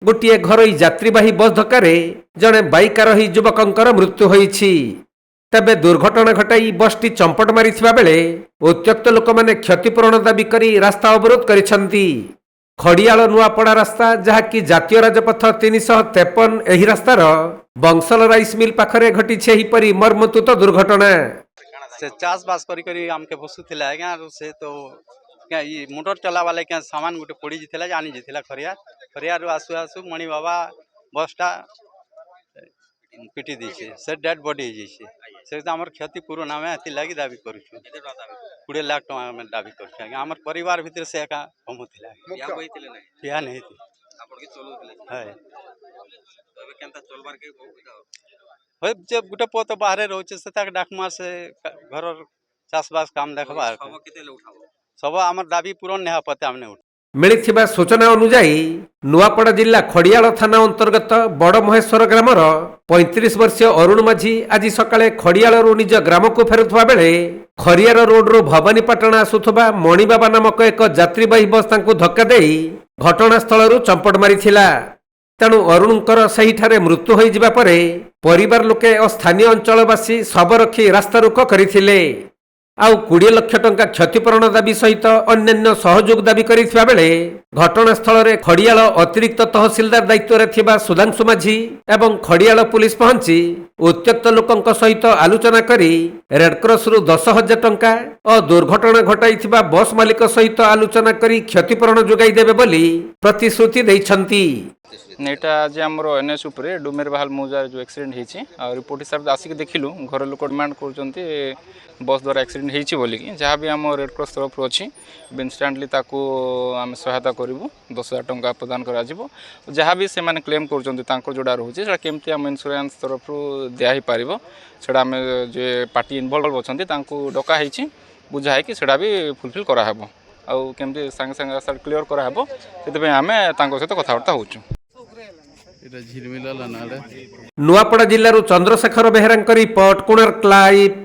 गोटे घरोई यात्रीवाही बस धक्के जड़े बाइक आरोही युवकर मृत्यु होईछि। तेबे दुर्घटना घटाई बसटी चंपट मारी बेले उत्त्यक्त लोक मैंने क्षतिपूरण दाबी करी रास्ता अवरोध करिसेंती। खड़ियाल नुआपड़ा रास्ता जहाँकि जातीय राजपथ 353 एही रास्तार बंसल राइस मिल पाखरे घटीछे एहीपरि मर्मन्तुद दुर्घटना। से चाष बास करी आमके बसुथिला आज्ञा से तो क्या ये मोटर चला वाले क्या सामान गोटे पड़ी जिथिला जानी जिथिला खरियार आसु आसु मणि बाबा बसटा पिटी देछे से डेड बॉडी जेछे से हमर क्षतिपूरण आमे एति लागि दाबी करूछु 20 लाख टका आमे दाबी करूछु आज्ञा हमर परिवार भीतर से एका कम थिला या होइतिले नै या नै थी आपन के चलुथिले है तबे केनता चलबार के होय जे गुटे पोत बाहरे रहउछे से ताक डाकमा से घर चाषबास काम देखबा सब केते उठाबो सब हमर दाबी पूर्ण नै पते हमने मिलिथिबा सूचना अनुसार नुआपड़ा जिला खड़ियाल थाना अंतर्गत बड़ महेश्वर ग्रामर 35 वर्षीय अरुण माझी आज सकाळे खड़ियालरू निज ग्राम को फेरुवा बेले खरियार रोड रो भवानीपाटना आसुथबा मणिबाबा नामक एक यात्रीवाही बस तांकु धक्का देई घटनास्थलरू चंपट मारिथिला। तेणु अरुणकर सहीठारे मृत्यु होई जिबा परे परिवार लोके और स्थानीय अंचलवासी शव रखी रास्ता रोक करथिले। आउ 20 लाख टंका क्षतिपूरण दाबी सहित अन्यान्य सहयोग दाबी करिथिबा बेले घटनास्थल रे खड़ियाल अतिरिक्त तहसीलदार दायित्व रे थिबा सुधांशु माझी एवं खड़ियाल पुलिस पहुंची उत्त्यक्त लोकंक सहित आलोचना करी रेडक्रॉस रु 10,000 टंका और दुर्घटना घटाइथिबा बस मालिक सहित आलोचना करी क्षतिपूरण जोगाई देबे बोली प्रतिश्रुति दैछंती। नेटा आज आमर एनएस उपरे डुमेर बाहाल मौजार जो एक्सीडेंट होती रिपोर्ट हिसाब से आसिक देखिलु घर लोक डिमांड कर बस द्वारा एक्सीडेंट होती बोलिक जहाँ भी आम रेडक्रॉस तरफ अच्छी इनस्टाटली आम सहायता करूँ 10,000 टंका प्रदान कर जहाँ भी से क्लेम कर जोड़ा रोचे केमती आम इन्शुरांस तरफ दिखाई पार से आम जे पार्टी इनवल्व अच्छा डकाई बुझाई सेटा भी फुलफिल कराब आउ केमती सांगे सांगे रास्ता क्लीयर कराब से आम सहित कथबार्ता होचु। नुआपड़ा जिल्लारू चंद्रशेखर बेहेरा रिपोर्ट कोणार्क लाइव।